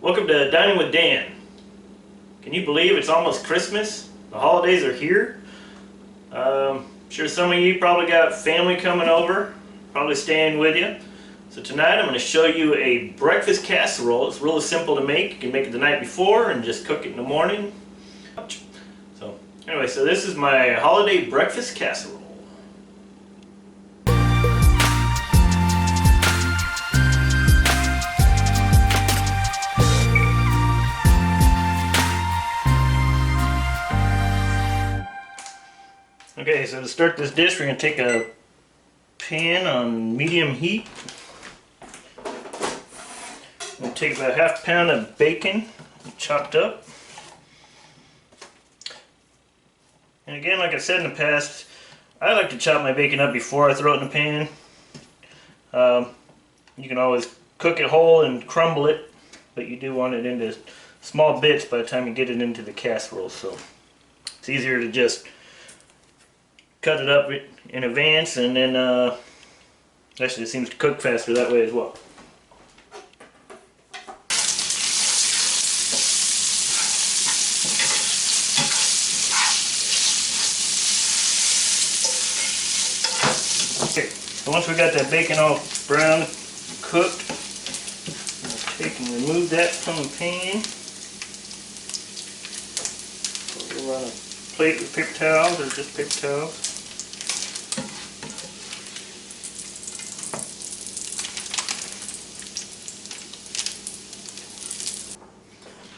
Welcome to Dining with Dan. Can you believe it's almost Christmas? The holidays are here. Sure some of you probably got family coming over, probably staying with you. So tonight I'm going to show you a breakfast casserole. It's really simple to make. You can make it the night before and just cook it in the morning. So anyway, so this is my holiday breakfast casserole. Okay, so to start this dish, we're going to take a pan on medium heat. I'm going to take about half a pound of bacon, chopped up. And again, like I said in the past, I like to chop my bacon up before I throw it in the pan. You can always cook it whole and crumble it, but you do want it into small bits by the time you get it into the casserole. So it's easier to just cut it up in advance, and then actually it seems to cook faster that way as well. Okay, so once we got that bacon all brown cooked, we'll take and remove that from the pan. Put it on a plate with paper towels, or just paper towels.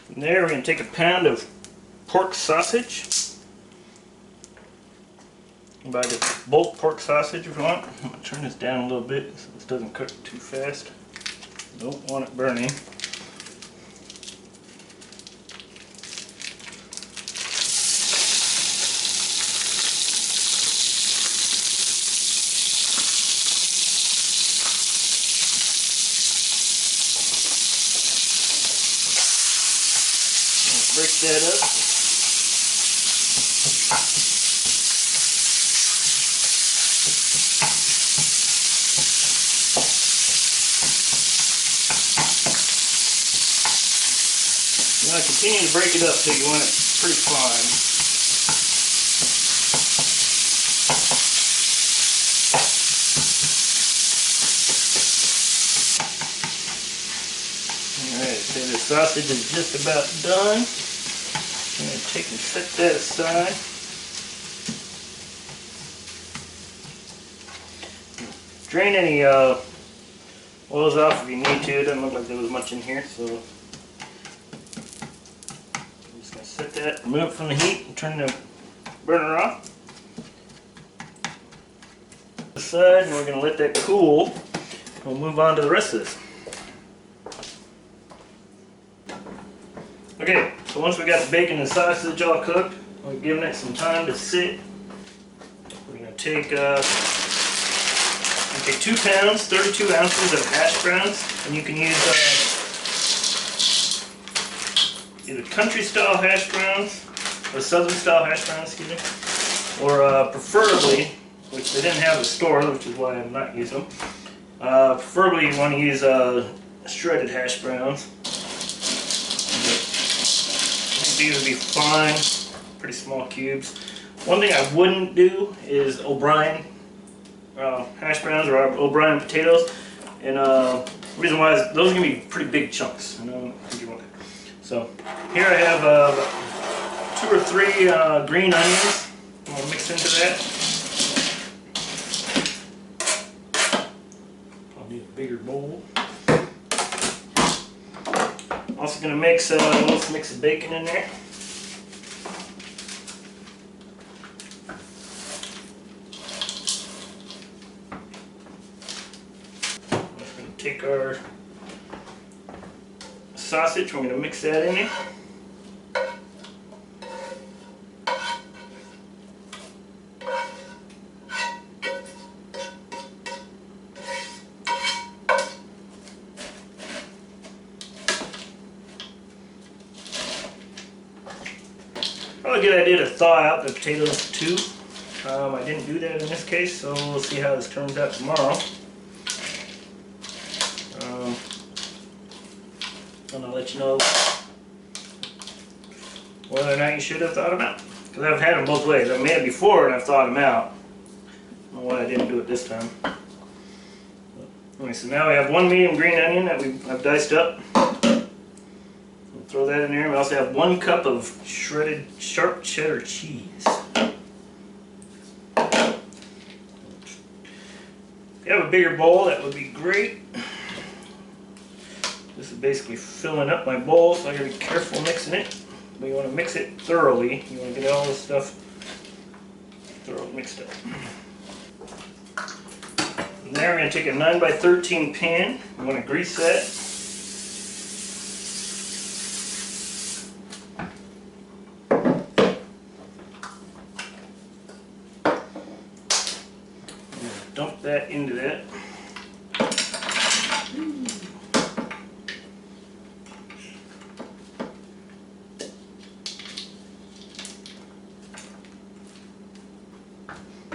From there, we're going to take a pound of pork sausage. You buy the bulk pork sausage if you want. I'm going to turn this down a little bit so this doesn't cook too fast. Don't want it burning. Break that up. You want to continue to break it up till you want it pretty fine. Alright, so the sausage is just about done. I'm going to take and set that aside. Drain any oils off if you need to. It doesn't look like there was much in here, so I'm just going to set that, remove it from the heat, and turn the burner off. Aside, and we're going to let that cool. We'll move on to the rest of this. Okay, so once we got the bacon and sausage all cooked, we're giving it some time to sit. We're going to take 2 pounds, 32 ounces of hash browns, and you can use either country style hash browns or southern style hash browns, excuse me, or preferably, which they didn't have in the store, which is why I'm not using them. Preferably you want to use shredded hash browns. These would be fine, pretty small cubes. One thing I wouldn't do is O'Brien hash browns or O'Brien potatoes, and the reason why is those are going to be pretty big chunks. I don't think you want that. So here I have 2 or 3 green onions. I'm going to mix into that. I'll need a bigger bowl. Also going to mix a little mix of bacon in there. We're going to take our sausage, we're going to mix that in there. Probably a good idea to thaw out the potatoes too. I didn't do that in this case, so we'll see how this turns out tomorrow. and I'll let you know whether or not you should have thought them out. Because I've had them both ways. I've made it before and I've thought them out. I don't know why I didn't do it this time. Okay, so now we have one medium green onion that I've diced up. We'll throw that in there. We also have 1 cup of shredded sharp cheddar cheese. If you have a bigger bowl, that would be great. This is basically filling up my bowl, so I gotta be careful mixing it. But you want to mix it thoroughly. You want to get all this stuff thoroughly mixed up. From there, we're going to take a 9x13 pan. You want to grease that. Dump that into that.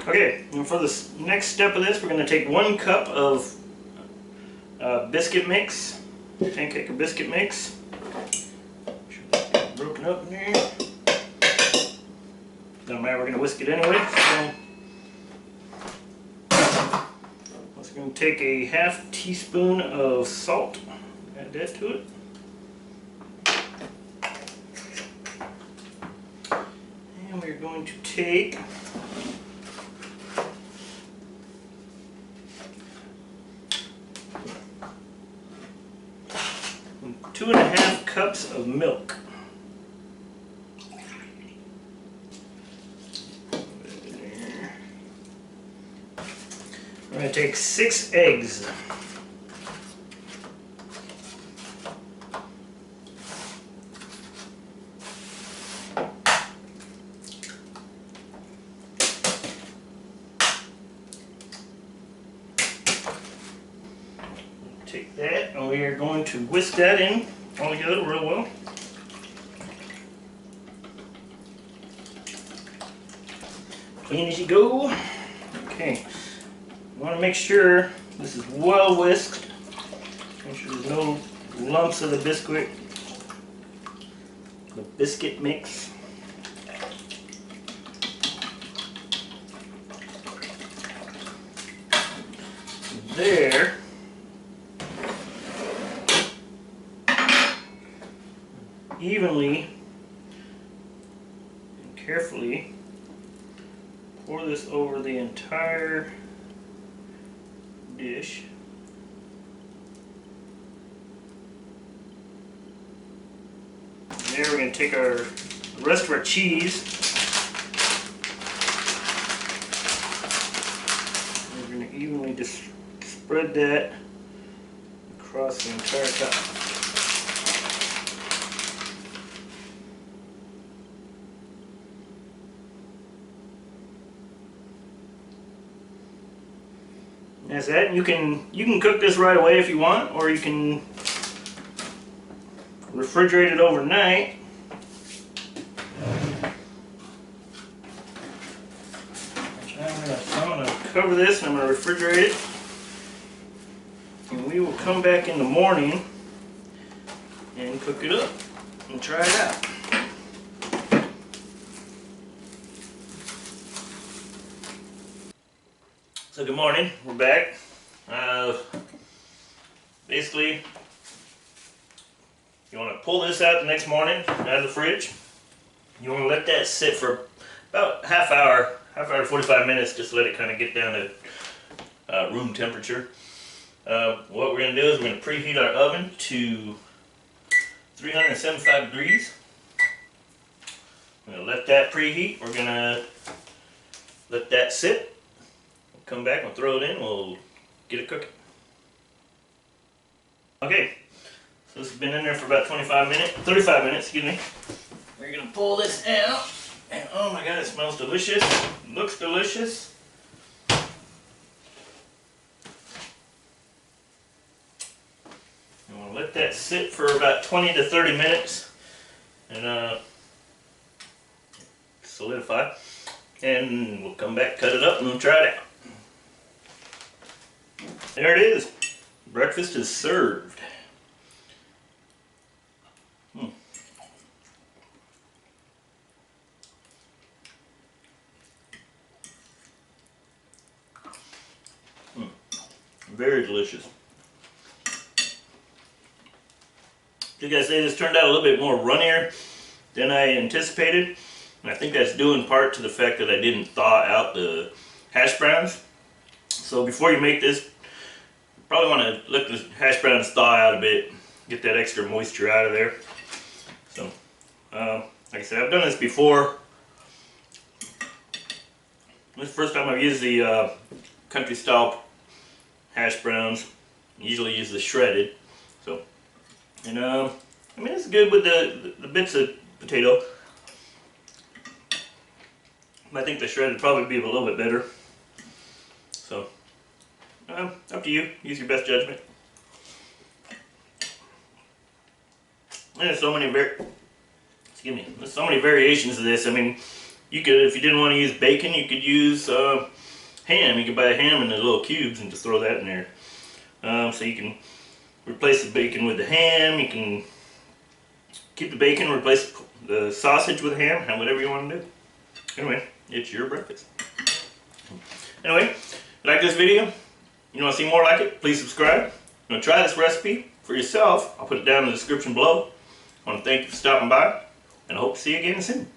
Okay, and for the next step of this, we're going to take 1 cup of biscuit mix, pancake or biscuit mix. Make sure that's broken up in there. Doesn't matter, we're going to whisk it anyway. So we're going to take a ½ teaspoon of salt, add that to it. And we're going to take 2½ cups of milk. We're going to take 6 eggs. Take that and we are going to whisk that in all together real well. Clean as you go. Okay. You want to make sure this is well whisked. Make sure there's no lumps of the biscuit mix. There. Evenly and carefully pour this over the entire dish. And there we're going to take the rest of our cheese. We're going to evenly just spread that across the entire top. That's that. You can cook this right away if you want, or you can refrigerate it overnight. I'm going to cover this and I'm going to refrigerate it. And we will come back in the morning and cook it up and try it out. So good morning, we're back. Basically, you want to pull this out the next morning out of the fridge. You want to let that sit for about half hour to 45 minutes, just let it kind of get down to room temperature. What we're going to do is we're going to preheat our oven to 375 degrees. We're going to let that preheat. We're going to let that sit. Come back, we'll throw it in, we'll get it cooking. Okay, so this has been in there for about 35 minutes, excuse me. We're gonna pull this out, and oh my god, it smells delicious, looks delicious. And we'll let that sit for about 20 to 30 minutes and solidify. And we'll come back, cut it up, and we'll try it out. There it is. Breakfast is served. Very delicious. I gotta say, this turned out a little bit more runnier than I anticipated. And I think that's due in part to the fact that I didn't thaw out the hash browns. So before you make this, you probably want to let the hash browns thaw out a bit, get that extra moisture out of there. So, like I said, I've done this before. This is the first time I've used the country style hash browns. I usually use the shredded. So, and I mean, it's good with the bits of potato. I think the shredded would probably be a little bit better. So, up to you. Use your best judgment. And there's so many there's so many variations of this. I mean, you could, if you didn't want to use bacon, you could use ham. You could buy a ham in the little cubes and just throw that in there. So you can replace the bacon with the ham. You can keep the bacon, replace the sausage with ham, have whatever you want to do. Anyway, it's your breakfast. Anyway, if you like this video, you want to see more like it, please subscribe. You want to try this recipe for yourself, I'll put it down in the description below. I want to thank you for stopping by, and I hope to see you again soon.